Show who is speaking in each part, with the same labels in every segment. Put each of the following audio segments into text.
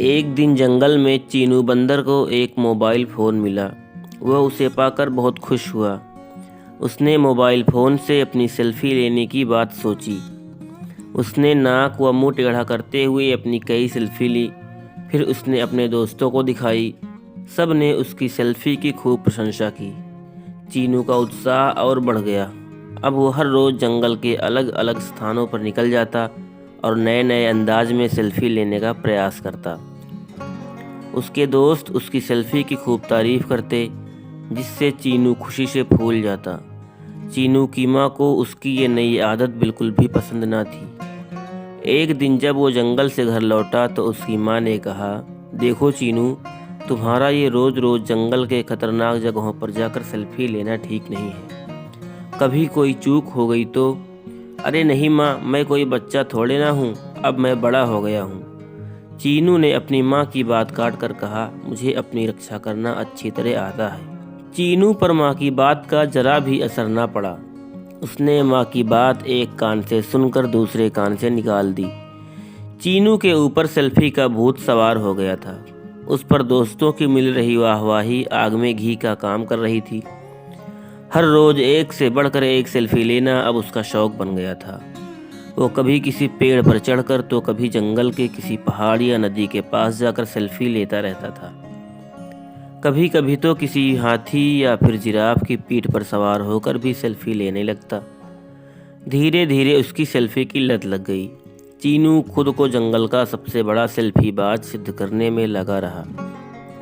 Speaker 1: एक दिन जंगल में चीनू बंदर को एक मोबाइल फ़ोन मिला। वह उसे पाकर बहुत खुश हुआ। उसने मोबाइल फ़ोन से अपनी सेल्फ़ी लेने की बात सोची। उसने नाक व मुंह टेढ़ा करते हुए अपनी कई सेल्फ़ी ली। फिर उसने अपने दोस्तों को दिखाई। सब ने उसकी सेल्फ़ी की खूब प्रशंसा की। चीनू का उत्साह और बढ़ गया। अब वो हर रोज़ जंगल के अलग अलग स्थानों पर निकल जाता और नए नए अंदाज में सेल्फ़ी लेने का प्रयास करता। उसके दोस्त उसकी सेल्फ़ी की खूब तारीफ़ करते, जिससे चीनू खुशी से फूल जाता। चीनू की माँ को उसकी ये नई आदत बिल्कुल भी पसंद ना थी। एक दिन जब वो जंगल से घर लौटा तो उसकी माँ ने कहा, देखो चीनू, तुम्हारा ये रोज़ रोज़ जंगल के खतरनाक जगहों पर जाकर सेल्फ़ी लेना ठीक नहीं है। कभी कोई चूक हो गई तो? अरे नहीं माँ, मैं कोई बच्चा थोड़े ना हूँ, अब मैं बड़ा हो गया हूँ। चीनू ने अपनी माँ की बात काट कर कहा, मुझे अपनी रक्षा करना अच्छी तरह आता है। चीनू पर माँ की बात का जरा भी असर न पड़ा। उसने माँ की बात एक कान से सुनकर दूसरे कान से निकाल दी। चीनू के ऊपर सेल्फ़ी का भूत सवार हो गया था। उस पर दोस्तों की मिल रही वाहवाही आग में घी का काम कर रही थी। हर रोज़ एक से बढ़कर एक सेल्फ़ी लेना अब उसका शौक बन गया था। वो कभी किसी पेड़ पर चढ़कर तो कभी जंगल के किसी पहाड़ या नदी के पास जाकर सेल्फ़ी लेता रहता था। कभी कभी तो किसी हाथी या फिर जिराफ की पीठ पर सवार होकर भी सेल्फ़ी लेने लगता। धीरे धीरे उसकी सेल्फ़ी की लत लग गई। चीनू खुद को जंगल का सबसे बड़ा सेल्फ़ीबाज सिद्ध करने में लगा रहा।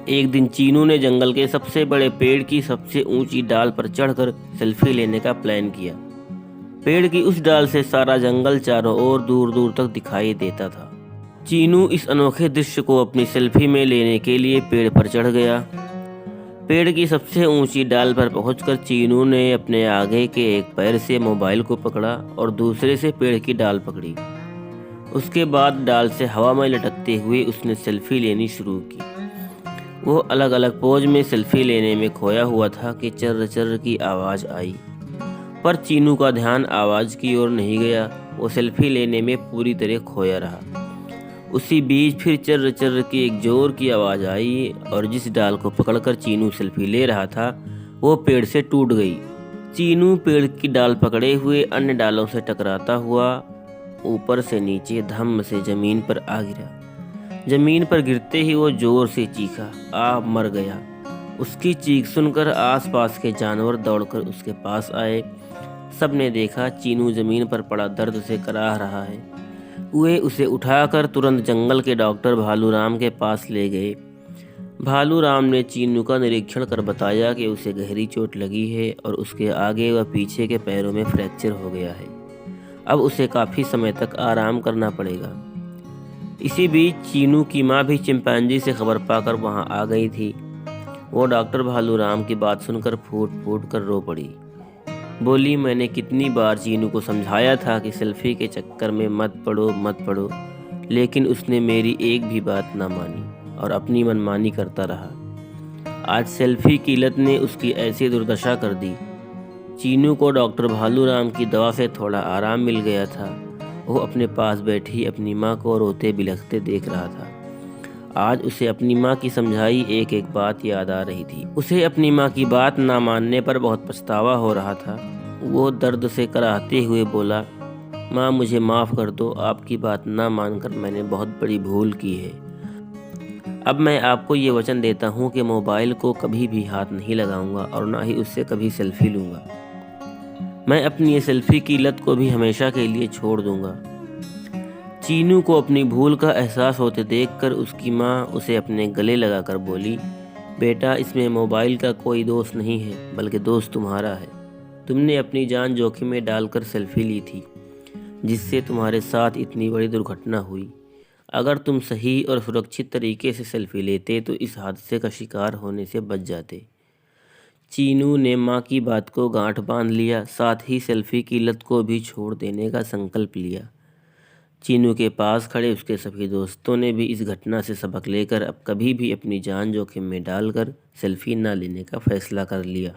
Speaker 1: एक दिन चीनू ने जंगल के सबसे बड़े पेड़ की सबसे ऊंची डाल पर चढ़कर सेल्फ़ी लेने का प्लान किया। पेड़ की उस डाल से सारा जंगल चारों ओर दूर दूर तक दिखाई देता था। चीनू इस अनोखे दृश्य को अपनी सेल्फ़ी में लेने के लिए पेड़ पर चढ़ गया। पेड़ की सबसे ऊंची डाल पर पहुंचकर चीनू ने अपने आगे के एक पैर से मोबाइल को पकड़ा और दूसरे से पेड़ की डाल पकड़ी। उसके बाद डाल से हवा में लटकते हुए उसने सेल्फ़ी लेनी शुरू की। वो अलग अलग पोज में सेल्फ़ी लेने में खोया हुआ था कि चर्र चर्र की आवाज़ आई। पर चीनू का ध्यान आवाज़ की ओर नहीं गया। वो सेल्फ़ी लेने में पूरी तरह खोया रहा। उसी बीच फिर चर्र चर्र की एक जोर की आवाज़ आई और जिस डाल को पकड़कर चीनू सेल्फ़ी ले रहा था वो पेड़ से टूट गई। चीनू पेड़ की डाल पकड़े हुए अन्य डालों से टकराता हुआ ऊपर से नीचे धम्म से ज़मीन पर आ गिरा। ज़मीन पर गिरते ही वो ज़ोर से चीखा, आ मर गया। उसकी चीख सुनकर आसपास के जानवर दौड़कर उसके पास आए। सब ने देखा चीनू ज़मीन पर पड़ा दर्द से कराह रहा है। वे उसे उठाकर तुरंत जंगल के डॉक्टर भालूराम के पास ले गए। भालूराम ने चीनू का निरीक्षण कर बताया कि उसे गहरी चोट लगी है और उसके आगे व पीछे के पैरों में फ्रैक्चर हो गया है। अब उसे काफ़ी समय तक आराम करना पड़ेगा। इसी बीच चीनू की माँ भी चिंपैंजी से खबर पाकर वहाँ आ गई थी। वो डॉक्टर भालूराम की बात सुनकर फूट फूट कर रो पड़ी। बोली, मैंने कितनी बार चीनू को समझाया था कि सेल्फ़ी के चक्कर में मत पड़ो, लेकिन उसने मेरी एक भी बात ना मानी और अपनी मनमानी करता रहा। आज सेल्फ़ी की लत ने उसकी ऐसी दुर्दशा कर दी। चीनू को डॉक्टर भालूराम की दवा से थोड़ा आराम मिल गया था। वो अपने पास बैठी अपनी माँ को रोते बिलखते देख रहा था। आज उसे अपनी माँ की समझाई एक एक बात याद आ रही थी। उसे अपनी माँ की बात ना मानने पर बहुत पछतावा हो रहा था। वो दर्द से कराहते हुए बोला, माँ मुझे माफ़ कर दो, आपकी बात ना मानकर मैंने बहुत बड़ी भूल की है। अब मैं आपको ये वचन देता हूँ कि मोबाइल को कभी भी हाथ नहीं लगाऊंगा और ना ही उससे कभी सेल्फ़ी लूँगा। मैं अपनी ये सेल्फ़ी की लत को भी हमेशा के लिए छोड़ दूँगा। चीनू को अपनी भूल का एहसास होते देखकर उसकी माँ उसे अपने गले लगाकर बोली, बेटा इसमें मोबाइल का कोई दोष नहीं है, बल्कि दोष तुम्हारा है। तुमने अपनी जान जोखिम में डालकर सेल्फ़ी ली थी, जिससे तुम्हारे साथ इतनी बड़ी दुर्घटना हुई। अगर तुम सही और सुरक्षित तरीके से सेल्फ़ी लेते तो इस हादसे का शिकार होने से बच जाते। चीनू ने माँ की बात को गांठ बांध लिया, साथ ही सेल्फ़ी की लत को भी छोड़ देने का संकल्प लिया। चीनू के पास खड़े उसके सभी दोस्तों ने भी इस घटना से सबक लेकर अब कभी भी अपनी जान जोखिम में डालकर सेल्फ़ी ना लेने का फैसला कर लिया।